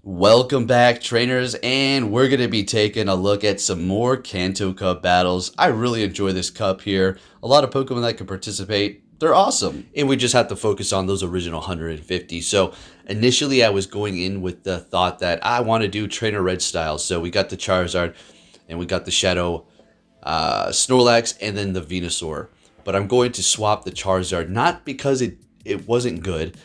Welcome back, trainers, and we're going to be taking a look at some more Kanto Cup battles. I really enjoy this cup here. A lot of Pokemon that can participate. They're awesome. And we just have to focus on those original 150. So initially I was going in with the thought that I want to do Trainer Red style. So we got the Charizard and we got the Shadow Snorlax and then the Venusaur. But I'm going to swap the Charizard, not because it wasn't good.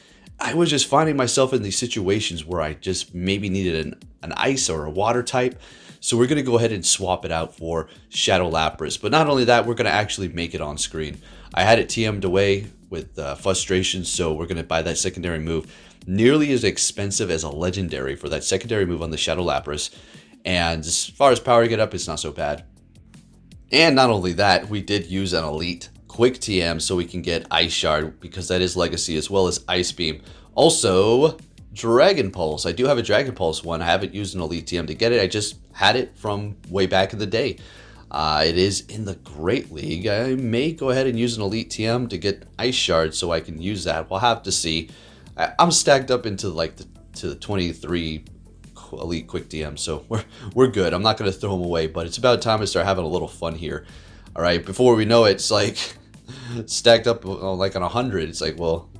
I was just finding myself in these situations where I just maybe needed an ice or a water type. So we're going to go ahead and swap it out for Shadow Lapras. But not only that, we're going to actually make it on screen. I had it TM'd away with frustration, so we're going to buy that secondary move. Nearly as expensive as a legendary for that secondary move on the Shadow Lapras. And as far as powering it up, it's not so bad. And not only that, we did use an elite quick TM so we can get Ice Shard because that is Legacy, as well as Ice Beam. Also, Dragon Pulse. I do have a Dragon Pulse one. I haven't used an elite TM to get it. I just had it from way back in the day. It is in the Great League. I may go ahead and use an elite TM to get Ice Shard so I can use that. We'll have to see. I'm stacked up into like the 23 elite quick TM, so we're good. I'm not going to throw them away, but it's about time to start having a little fun here. All right, before we know it, it's like stacked up like on 100. It's like, well,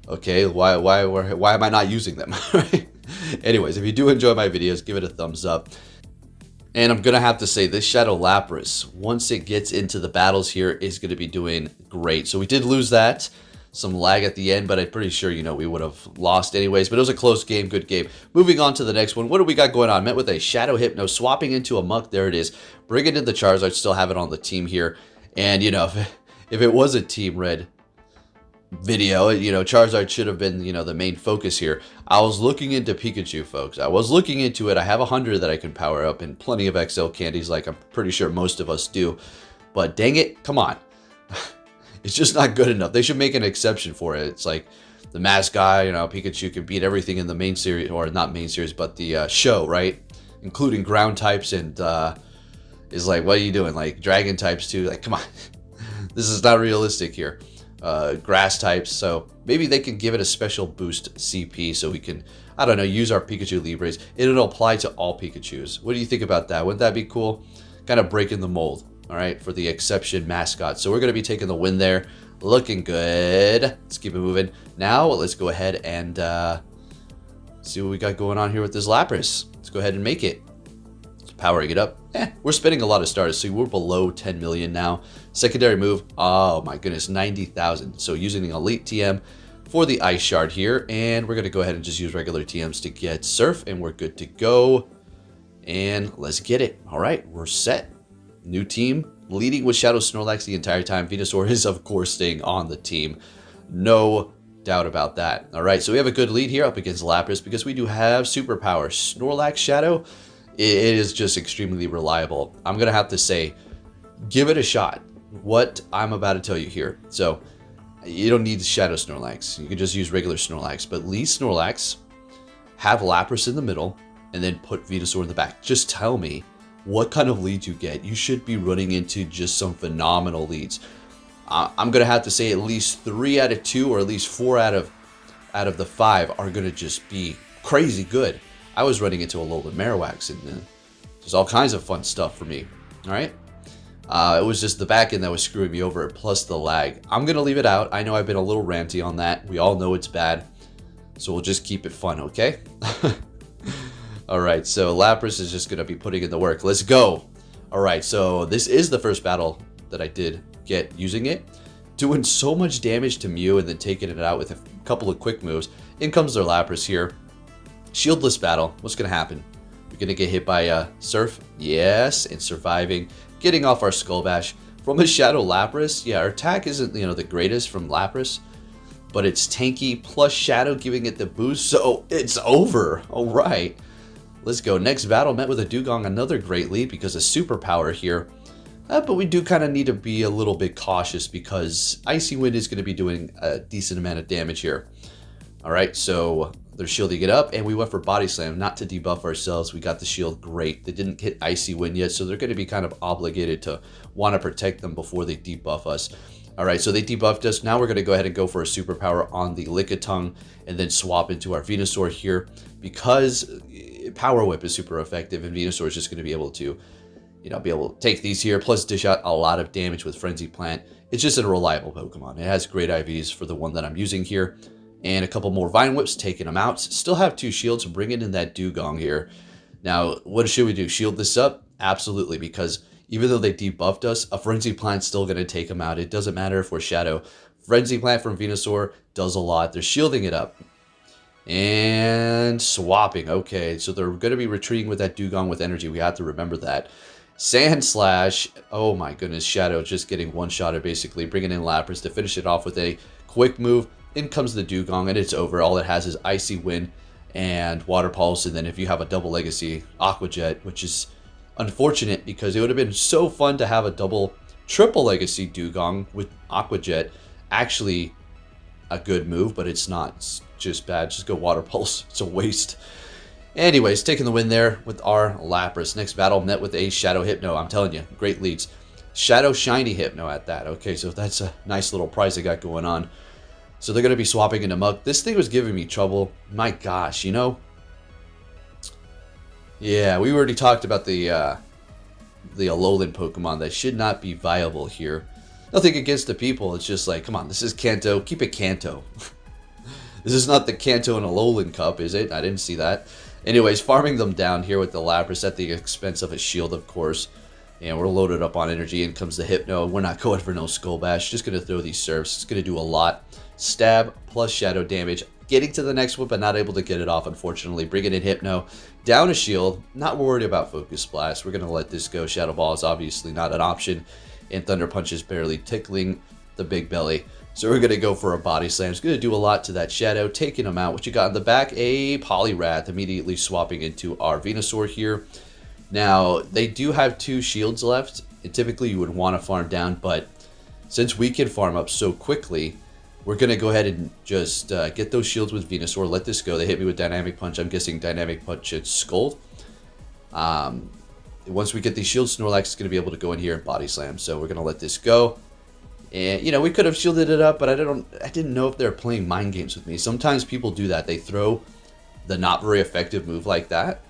okay, why am I not using them? Anyways, if you do enjoy my videos, give it a thumbs up. And I'm gonna have to say, this Shadow Lapras, once it gets into the battles here, is gonna be doing great. So we did lose that, some lag at the end, but I'm pretty sure, you know, we would have lost anyways. But it was a close game, good game. Moving on to the next one. What do we got going on? Met with a Shadow Hypno, swapping into a Muck. There it is. Bringing in the Charizard, still have it on the team here. And, you know, if it was a Team Red video, you know, Charizard should have been, you know, the main focus here. I was looking into Pikachu, folks. I was looking into it. I have 100 that I can power up and plenty of XL candies, like I'm pretty sure most of us do. But dang it, come on. It's just not good enough. They should make an exception for it. It's like the mascot, you know, Pikachu can beat everything in the main series, or not main series, but the show, right? Including ground types, and is like, what are you doing? Like dragon types too? Like, come on. This is not realistic here. Grass types, so maybe they can give it a special boost CP so we can, I don't know, use our Pikachu Libres. It'll apply to all Pikachus. What do you think about that? Wouldn't that be cool? Kind of breaking the mold, all right, for the exception mascot. So we're going to be taking the win there. Looking good. Let's keep it moving. Now let's go ahead and see what we got going on here with this Lapras. Let's go ahead and make it. Powering it up. We're spending a lot of stars, so we're below 10 million now. Secondary move, oh my goodness, 90,000. So using the elite TM for the Ice Shard here, and we're going to go ahead and just use regular TMs to get Surf, and we're good to go. And let's get it. All right, we're set. New team, leading with Shadow Snorlax the entire time. Venusaur is, of course, staying on the team. No doubt about that. All right, so we have a good lead here up against Lapras because we do have superpower. Snorlax Shadow, it is just extremely reliable. I'm going to have to say, give it a shot. What I'm about to tell you here. So, you don't need Shadow Snorlax. You can just use regular Snorlax. But lead Snorlax, have Lapras in the middle, and then put Venusaur in the back. Just tell me what kind of leads you get. You should be running into just some phenomenal leads. I'm going to have to say at least 3 out of 2 or at least 4 out of the 5 are going to just be crazy good. I was running into Alolan Marowak, and there's all kinds of fun stuff for me. All right. It was just the back end that was screwing me over, plus the lag. I'm going to leave it out. I know I've been a little ranty on that. We all know it's bad. So we'll just keep it fun, okay? All right, so Lapras is just going to be putting in the work. Let's go. All right, so this is the first battle that I did get using it. Doing so much damage to Mew and then taking it out with a couple of quick moves. In comes their Lapras here. Shieldless battle. What's going to happen? We're going to get hit by Surf. Yes, and surviving. Getting off our Skull Bash. From a Shadow Lapras, yeah, our attack isn't, you know, the greatest from Lapras, but it's tanky plus Shadow giving it the boost, so it's over. All right. Let's go. Next battle, met with a Dugong. Another great lead because of superpower here. But we do kind of need to be a little bit cautious because Icy Wind is going to be doing a decent amount of damage here. All right, so they're shielding it up, and we went for Body Slam, not to debuff ourselves. We got the shield, great. They didn't hit Icy Wind yet, so they're going to be kind of obligated to want to protect them before they debuff us. All right, so they debuffed us. Now we're going to go ahead and go for a superpower on the Lickitung and then swap into our Venusaur here because Power Whip is super effective, and Venusaur is just going to be able to, be able to take these here, plus dish out a lot of damage with Frenzy Plant. It's just a reliable Pokemon. It has great IVs for the one that I'm using here. And a couple more Vine Whips, taking them out. Still have 2 shields, bringing in that Dugong here. Now, what should we do? Shield this up? Absolutely, because even though they debuffed us, a Frenzy Plant's still going to take them out. It doesn't matter if we're Shadow. Frenzy Plant from Venusaur does a lot. They're shielding it up. And swapping. Okay, so they're going to be retreating with that Dugong with energy. We have to remember that. Sand Slash. Oh my goodness, Shadow just getting one-shotted basically. Bringing in Lapras to finish it off with a quick move. In comes the Dugong, and it's over. All it has is Icy Wind and Water Pulse. And then if you have a double Legacy, Aqua Jet, which is unfortunate because it would have been so fun to have a triple Legacy Dugong with Aqua Jet. Actually a good move, but it's not. It's just bad. Just go Water Pulse. It's a waste. Anyways, taking the win there with our Lapras. Next battle met with a Shadow Hypno. I'm telling you, great leads. Shadow Shiny Hypno at that. Okay, so that's a nice little prize they got going on. So they're going to be swapping into Muk. This thing was giving me trouble. My gosh, Yeah, we already talked about the Alolan Pokemon that should not be viable here. Nothing against the people. It's just like, come on, this is Kanto. Keep it Kanto. This is not the Kanto and Alolan Cup, is it? I didn't see that. Anyways, farming them down here with the Lapras at the expense of a shield, of course. And we're loaded up on energy. In comes the Hypno. We're not going for no Skull Bash. Just going to throw these Surfs. It's going to do a lot. Stab plus Shadow damage. Getting to the next one, but not able to get it off, unfortunately. Bringing in Hypno. Down a shield. Not worried about Focus Blast. We're going to let this go. Shadow Ball is obviously not an option. And Thunder Punch is barely tickling the big belly. So we're going to go for a Body Slam. It's going to do a lot to that Shadow, taking him out. What you got in the back? A Poliwrath, immediately swapping into our Venusaur here. Now, they do have 2 shields left. And typically, you would want to farm down. But since we can farm up so quickly, we're going to go ahead and just get those shields with Venusaur. Let this go. They hit me with Dynamic Punch. I'm guessing Dynamic Punch and Scold. Once we get these shields, Snorlax is going to be able to go in here and Body Slam. So we're going to let this go. And, we could have shielded it up, but I didn't know if they were playing mind games with me. Sometimes people do that. They throw the not very effective move like that,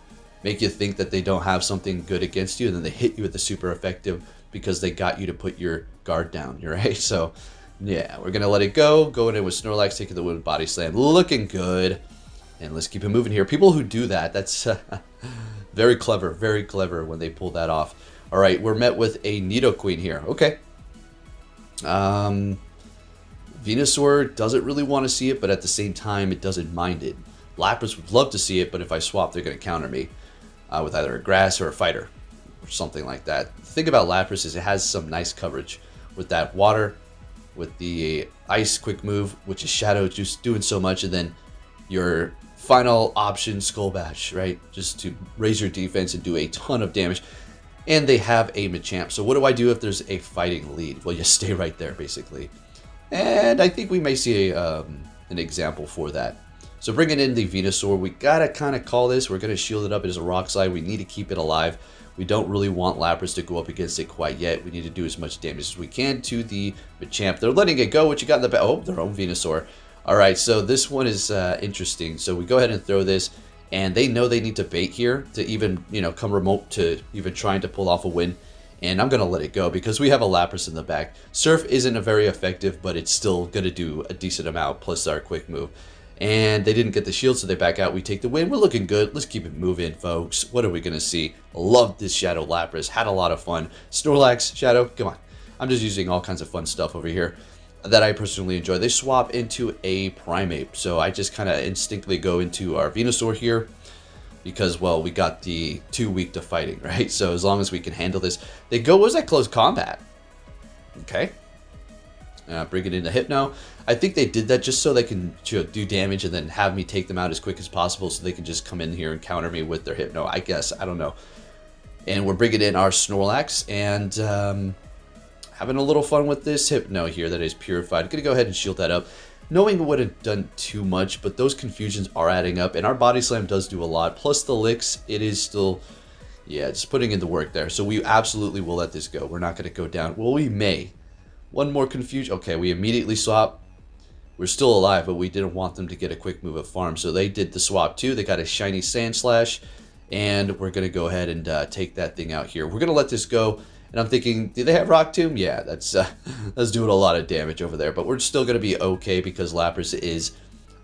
make you think that they don't have something good against you, and then they hit you with the super effective because they got you to put your guard down, right? So, yeah, we're going to let it go. Going in with Snorlax, taking the win with Body Slam. Looking good. And let's keep it moving here. People who do that, that's very clever when they pull that off. All right, we're met with a Nidoqueen here. Okay. Venusaur doesn't really want to see it, but at the same time, it doesn't mind it. Lapras would love to see it, but if I swap, they're going to counter me with either a Grass or a Fighter or something like that. The thing about Lapras is it has some nice coverage with that Water, with the Ice quick move, which is Shadow just doing so much, and then your final option, Skull Bash, right? Just to raise your defense and do a ton of damage. And they have a Machamp. So what do I do if there's a fighting lead? Well, you stay right there, basically. And I think we may see an example for that. So bringing in the Venusaur, we gotta kind of call this. We're gonna shield it up. It is a Rock Slide. We need to keep it alive. We don't really want Lapras to go up against it quite yet. We need to do as much damage as we can to the Machamp. They're letting it go. What you got in the back? Oh, their own Venusaur. All right, so this one is interesting. So we go ahead and throw this. And they know they need to bait here to even, come remote to even trying to pull off a win. And I'm going to let it go because we have a Lapras in the back. Surf isn't a very effective, but it's still going to do a decent amount plus our quick move. And they didn't get the shield, so they back out. We take the win. We're looking good. Let's keep it moving, folks. What are we going to see? Love this Shadow Lapras. Had a lot of fun. Snorlax, Shadow, come on. I'm just using all kinds of fun stuff over here that I personally enjoy. They swap into a Primeape, so I just kind of instinctively go into our Venusaur here because, well, we got the 2 weak to fighting, right? So as long as we can handle this, they go, was that close combat? Okay. Bring it into Hypno. I think they did that just so they can do damage and then have me take them out as quick as possible so they can just come in here and counter me with their Hypno, I guess. I don't know. And we're bringing in our Snorlax and having a little fun with this Hypno here that is purified. Gonna go ahead and shield that up. Knowing it wouldn't have done too much, but those confusions are adding up, and our Body Slam does do a lot. Plus the licks, it is still, yeah, just putting in the work there. So we absolutely will let this go. We're not gonna go down. Well, we may. One more confusion. Okay, we immediately swap. We're still alive, but we didn't want them to get a quick move of farm, so they did the swap too. They got a shiny Sand Slash, And we're going to go ahead and take that thing out here. We're going to let this go. And I'm thinking, do they have Rock Tomb? Yeah, that's doing a lot of damage over there. But we're still going to be okay because Lapras is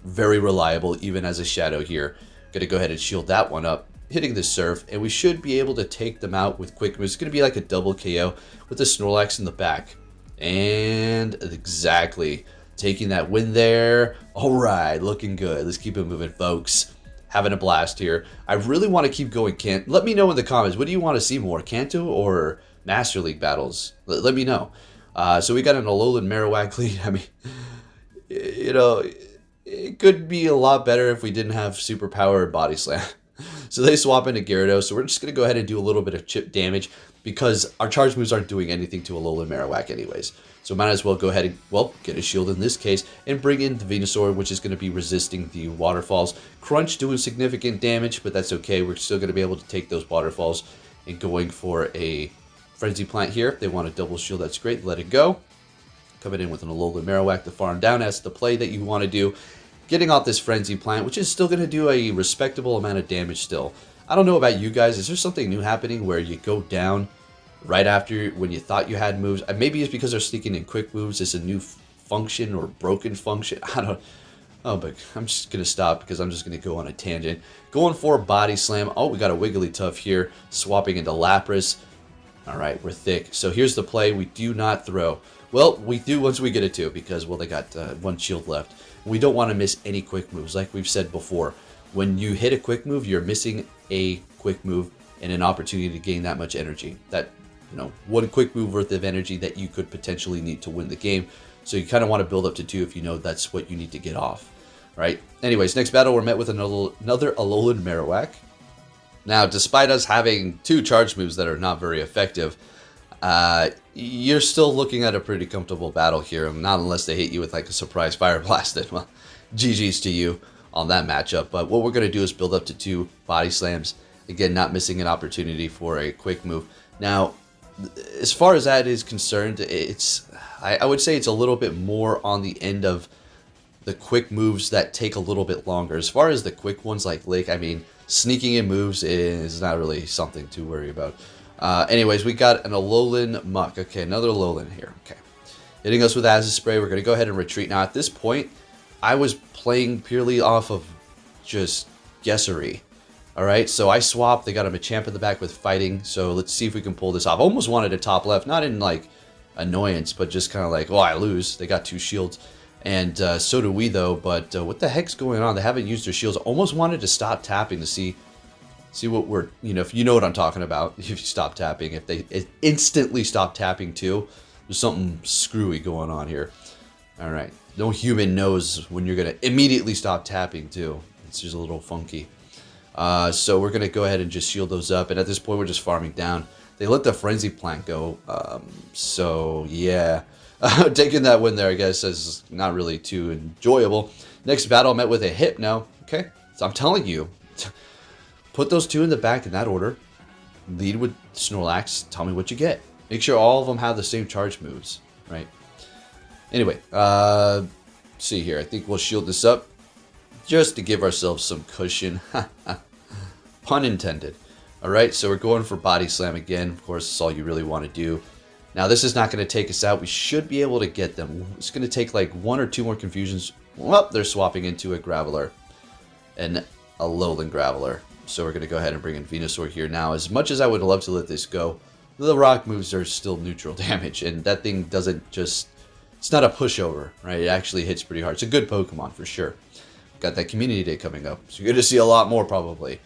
very reliable, even as a shadow here. Going to go ahead and shield that one up, hitting the Surf. And we should be able to take them out with quick moves. It's going to be like a double KO with the Snorlax in the back. And exactly, taking that win there. All right, looking good. Let's keep it moving, folks. Having a blast here. I really want to keep going. Let me know in the comments. What do you want to see more, Kanto or Master League battles? Let me know. So we got an Alolan Marowak lead. I mean, you know, it could be a lot better if we didn't have super power and body slam. So they swap into Gyarados. So we're just going to go ahead and do a little bit of chip damage because our charge moves aren't doing anything to Alolan Marowak anyways. So might as well go ahead and, well, get a shield in this case and bring in the Venusaur, which is going to be resisting the waterfalls. Crunch doing significant damage, but that's okay. We're still going to be able to take those waterfalls and going for a Frenzy Plant here. If they want a double shield, that's great. Let it go. Coming in with an Alolan Marowak to farm down. That's the play that you want to do. Getting off this Frenzy Plant, which is still going to do a respectable amount of damage still. I don't know about you guys. Is there something new happening where you go down right after when you thought you had moves? Maybe it's because they're sneaking in quick moves. It's a new function or broken function. I don't. Oh, but I'm just going to stop because I'm just going to go on a tangent. Going for a Body Slam. Oh, we got a Wigglytuff here. Swapping into Lapras. All right, we're thick. So here's the play. We do not throw. Well, we do once we get it to because, well, they got one shield left. We don't want to miss any quick moves. Like we've said before, when you hit a quick move, you're missing a quick move and an opportunity to gain that much energy. That, you know, one quick move worth of energy that you could potentially need to win the game. So you kind of want to build up to 2 if you know that's what you need to get off, right? Anyways, next battle, we're met with another Alolan Marowak. Now, despite us having 2 charge moves that are not very effective, you're still looking at a pretty comfortable battle here. Not unless they hit you with like a surprise Fire Blast. Well, GG's to you on that matchup. But what we're going to do is build up to 2 Body Slams. Again, not missing an opportunity for a quick move. Now, as far as that is concerned, I would say it's a little bit more on the end of the quick moves that take a little bit longer. As far as the quick ones like Lake, I mean, sneaking in moves is not really something to worry about. Anyways, we got an Alolan Muck. Okay, another Alolan here. Okay. Hitting us with Acid Spray. We're going to go ahead and retreat. Now, at this point, I was playing purely off of just guessery. All right, so I swapped. They got a Machamp in the back with Fighting. So let's see if we can pull this off. Almost wanted a top left. Not in, like, annoyance, but just kind of like, oh, I lose. They got 2 shields. And so do we, though. But what the heck's going on? They haven't used their shields. Almost wanted to stop tapping to see what we're, you know, if you know what I'm talking about. If you stop tapping, if they instantly stop tapping too, there's something screwy going on here. All right. No human knows when you're going to immediately stop tapping too. It's just a little funky. So we're going to go ahead and just shield those up. And at this point, we're just farming down. They let the Frenzy Plant go. So, yeah. Taking that win there, I guess, is not really too enjoyable. Next battle, met with a Hypno. Okay. So I'm telling you. Put those 2 in the back in that order. Lead with Snorlax. Tell me what you get. Make sure all of them have the same charge moves, right? Anyway, see here. I think we'll shield this up just to give ourselves some cushion. Pun intended. All right, so we're going for Body Slam again. Of course, that's all you really want to do. Now, this is not going to take us out. We should be able to get them. It's going to take like 1 or 2 more confusions. Well, they're swapping into a Graveler. And a Alolan Graveler. So we're going to go ahead and bring in Venusaur here. Now, as much as I would love to let this go, the rock moves are still neutral damage. And that thing doesn't just... It's not a pushover, right? It actually hits pretty hard. It's a good Pokemon, for sure. Got that Community Day coming up. So you're going to see a lot more, probably,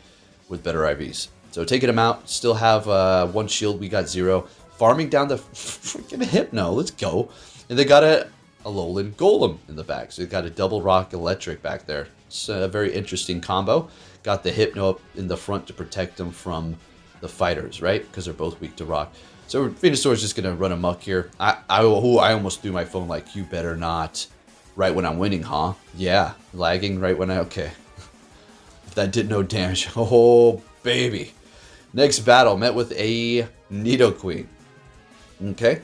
with better IVs. So taking them out. Still have 1 shield. We got 0. Farming down the freaking Hypno. Let's go. And they got a Alolan Golem in the back. So they got a double rock electric back there. It's a very interesting combo. Got the Hypno up in the front to protect them from the fighters, right? Because they're both weak to rock. So Venusaur's just going to run amok here. I almost threw my phone like, you better not. Right when I'm winning, huh? Yeah. Lagging right when I... Okay. If that did no damage. Oh, baby. Next battle. Met with a Nidoqueen. Okay.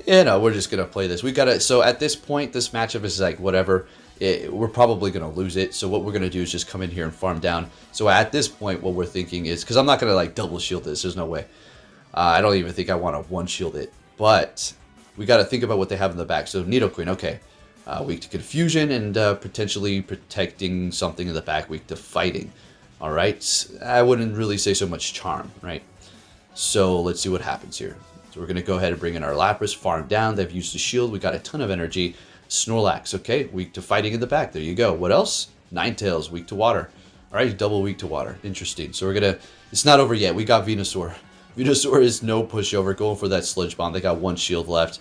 You know, we're just going to play this. We got to... So at this point, this matchup is like, whatever. we're probably going to lose it. So what we're going to do is just come in here and farm down. So at this point, what we're thinking is, because I'm not going to like double shield this, there's no way. I don't even think I want to one shield it, but we got to think about what they have in the back. So Nidoqueen, okay, weak to confusion and potentially protecting something in the back, weak to fighting. All right, I wouldn't really say so much charm, right? So let's see what happens here. So we're going to go ahead and bring in our Lapras, farm down. They've used the shield. We got a ton of energy. Snorlax, okay, weak to fighting in the back. There you go. What else? Ninetales, weak to water. All right, double weak to water. Interesting. So we're going to, it's not over yet. We got Venusaur. Venusaur is no pushover, going for that Sludge Bomb. They got one shield left,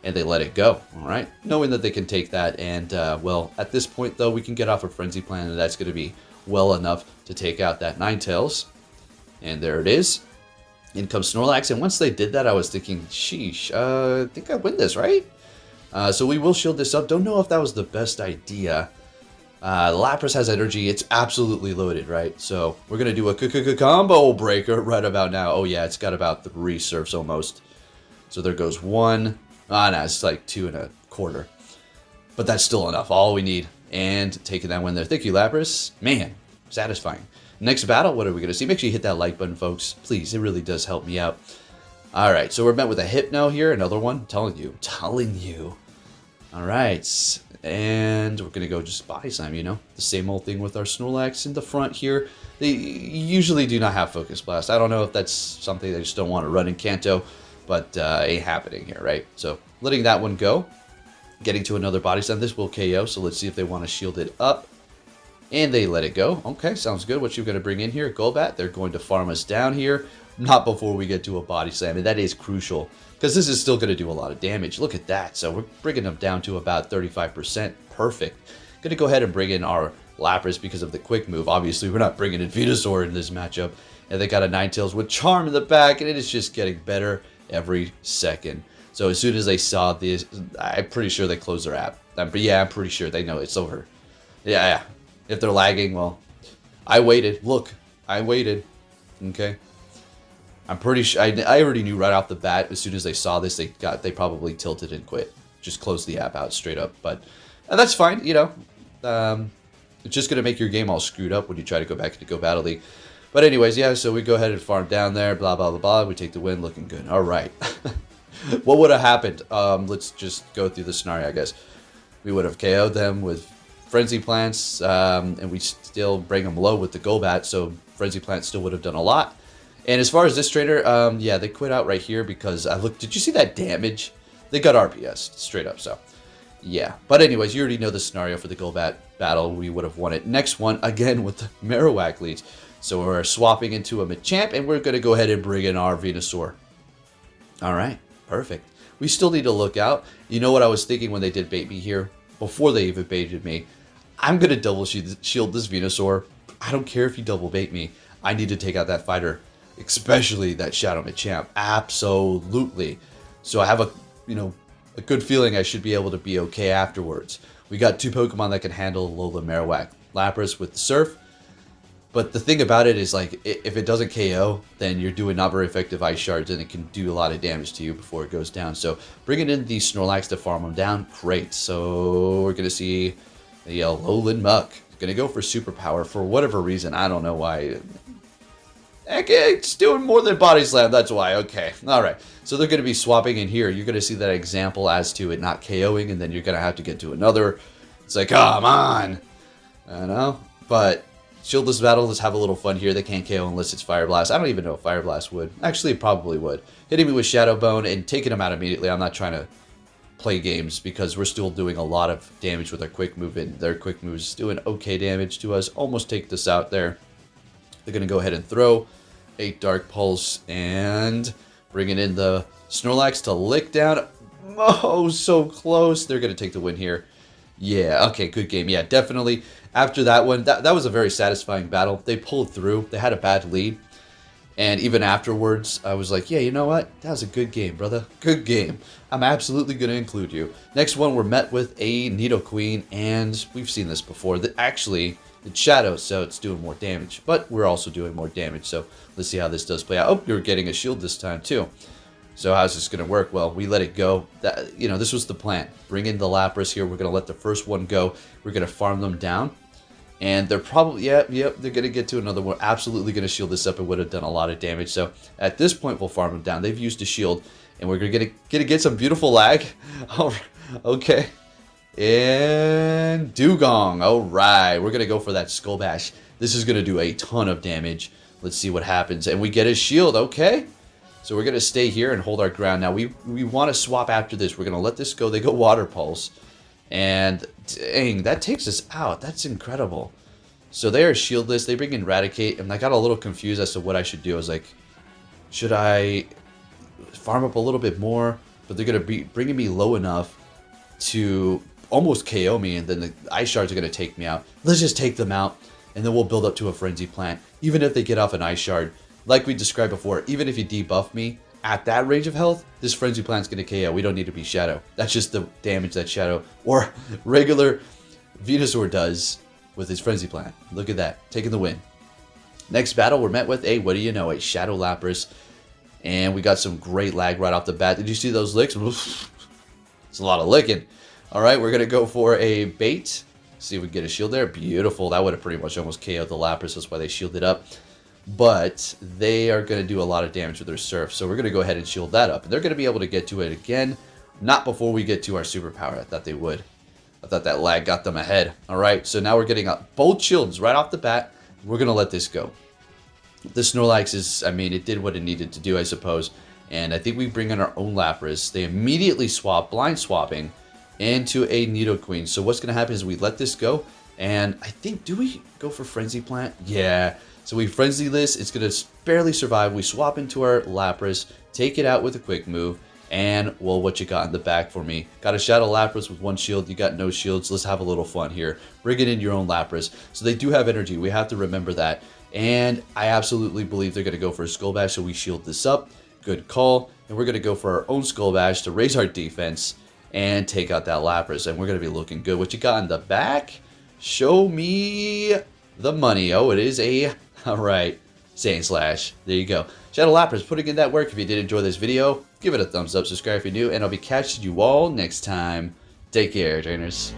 and they let it go. All right, knowing that they can take that. And, well, at this point, though, we can get off a Frenzy Plant, and that's going to be well enough to take out that Ninetales. And there it is. In comes Snorlax, and once they did that, I was thinking, sheesh, I think I win this, right? So we will shield this up. Don't know if that was the best idea. Lapras has energy. It's absolutely loaded, right? So we're going to do a combo breaker right about now. Oh, yeah, it's got about 3 surfs almost. So there goes 1. Ah, no, it's like 2 1/4. But that's still enough. All we need. And taking that win there. Thank you, Lapras. Man, satisfying. Next battle, what are we going to see? Make sure you hit that like button, folks. Please, it really does help me out. All right, so we're met with a Hypno here. Another one. Telling you. All right, and we're going to go just Body Slam, you know. The same old thing with our Snorlax in the front here. They usually do not have Focus Blast. I don't know if that's something they just don't want to run in Kanto, but ain't happening here, right? So letting that one go. Getting to another Body Slam. This will KO, so let's see if they want to shield it up. And they let it go. Okay, sounds good. What you're going to bring in here? Golbat. They're going to farm us down here. Not before we get to a Body Slam. And that is crucial, because this is still going to do a lot of damage. Look at that. So we're bringing them down to about 35%. Perfect. Going to go ahead and bring in our Lapras because of the quick move. Obviously, we're not bringing in Venusaur in this matchup. And they got a Ninetales with Charm in the back. And it is just getting better every second. So as soon as they saw this, I'm pretty sure they closed their app. But yeah, I'm pretty sure they know it's over. Yeah. If they're lagging, well, I waited. Look, I waited. Okay. I'm pretty sure I already knew right off the bat. As soon as they saw this, they probably tilted and quit. Just closed the app out straight up. But that's fine, you know. It's just gonna make your game all screwed up when you try to go back into Go Battle League. But anyways, yeah. So we go ahead and farm down there. Blah blah blah blah. We take the win, looking good. All right. What would have happened? Let's just go through the scenario. I guess we would have KO'd them with Frenzy Plants, and we still bring them low with the Golbat, so Frenzy Plants still would have done a lot. And as far as this trainer, yeah, they quit out right here because I looked. Did you see that damage? They got RPS straight up, so yeah. But anyways, you already know the scenario for the Golbat battle. We would have won it. Next one, again, with the Marowak leads. So we're swapping into a Machamp, and we're going to go ahead and bring in our Venusaur. All right, perfect. We still need to look out. You know what I was thinking when they did bait me here? Before they even baited me, I'm going to double shield this Venusaur. I don't care if you double bait me. I need to take out that fighter, especially that Shadow Machamp. Absolutely. So I have a good feeling I should be able to be okay afterwards. We got 2 Pokemon that can handle Alolan Marowak. Lapras with the Surf. But the thing about it is, like, if it doesn't KO, then you're doing not very effective Ice Shards, and it can do a lot of damage to you before it goes down. So bringing in the Snorlax to farm them down, great. So we're going to see the Alolan Muck. Going to go for Superpower for whatever reason. I don't know why. Okay, it's doing more than Body Slam, that's why. Okay, all right. So they're going to be swapping in here. You're going to see that example as to it not KOing, and then you're going to have to get to another. It's like, come on. I know, but Shieldless Battle, let's have a little fun here. They can't KO unless it's Fire Blast. I don't even know if Fire Blast would. Actually, it probably would. Hitting me with Shadow Bone and taking him out immediately. I'm not trying to play games because we're still doing a lot of damage with our quick move, and their quick move is doing okay damage to us. Almost take this out there. They're going to go ahead and throw a Dark Pulse and bringing in the Snorlax to lick down. Oh, so close. They're going to take the win here. Yeah, okay, good game. Yeah, definitely. After that one, that was a very satisfying battle. They pulled through. They had a bad lead. And even afterwards, I was like, yeah, you know what? That was a good game, brother. Good game. I'm absolutely going to include you. Next one, we're met with a Nidoqueen, and we've seen this before. Actually, it's Shadow, so it's doing more damage. But we're also doing more damage, so let's see how this does play out. Oh, you're getting a shield this time, too. So how's this going to work? Well, we let it go. That, you know, this was the plan. Bring in the Lapras here. We're going to let the first one go. We're going to farm them down. And they're probably, yep, they're going to get to another one. Absolutely going to shield this up. It would have done a lot of damage. So at this point, we'll farm them down. They've used a shield. And we're going to get some beautiful lag. Okay. And Dugong. All right. We're going to go for that Skull Bash. This is going to do a ton of damage. Let's see what happens. And we get his shield. Okay. So we're going to stay here and hold our ground. Now, we want to swap after this. We're going to let this go. They go Water Pulse. And, dang, that takes us out. That's incredible. So they are shieldless. They bring in Eradicate. And I got a little confused as to what I should do. I was like, should I farm up a little bit more? But they're going to be bringing me low enough to almost KO me. And then the Ice Shards are going to take me out. Let's just take them out. And then we'll build up to a Frenzy Plant. Even if they get off an Ice Shard. Like we described before, even if you debuff me at that range of health, this Frenzy Plant's going to KO. We don't need to be Shadow. That's just the damage that Shadow or regular Venusaur does with his Frenzy Plant. Look at that. Taking the win. Next battle, we're met with a, what do you know, a Shadow Lapras. And we got some great lag right off the bat. Did you see those licks? It's a lot of licking. All right, we're going to go for a bait. See if we can get a shield there. Beautiful. That would have pretty much almost KO'd the Lapras. That's why they shielded up. But they are going to do a lot of damage with their Surf. So we're going to go ahead and shield that up. And they're going to be able to get to it again. Not before we get to our superpower. I thought they would. I thought that lag got them ahead. All right, so now we're getting both shields right off the bat. We're going to let this go. The Snorlax is, I mean, it did what it needed to do, I suppose. And I think we bring in our own Lapras. They immediately swap, blind swapping, into a Nidoqueen. So what's going to happen is we let this go. And I think, do we go for Frenzy Plant? Yeah. So we Frenzy this. It's going to barely survive. We swap into our Lapras, take it out with a quick move. And, well, what you got in the back for me? Got a Shadow Lapras with one shield. You got no shields. Let's have a little fun here. Bring it in your own Lapras. So they do have energy. We have to remember that. And I absolutely believe they're going to go for a Skull Bash. So we shield this up. Good call. And we're going to go for our own Skull Bash to raise our defense and take out that Lapras. And we're going to be looking good. What you got in the back? Show me the money. Oh, it is a... All right. Sand Slash. There you go. Shadow Lapras putting in that work. If you did enjoy this video, give it a thumbs up, subscribe if you're new, and I'll be catching you all next time. Take care, trainers.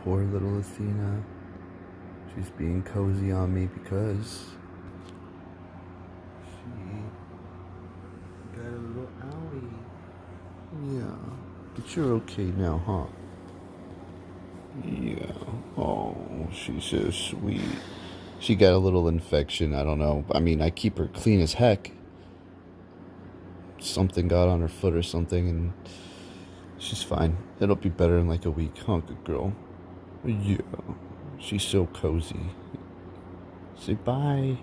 Poor little Athena. She's being cozy on me because she got a little owie. Yeah. But you're okay now, huh? Yeah. Oh, she's so sweet. She got a little infection. I don't know. I mean, I keep her clean as heck. Something got on her foot or something, and she's fine. It'll be better in like a week, huh, good girl? Yeah, she's so cozy. Say bye.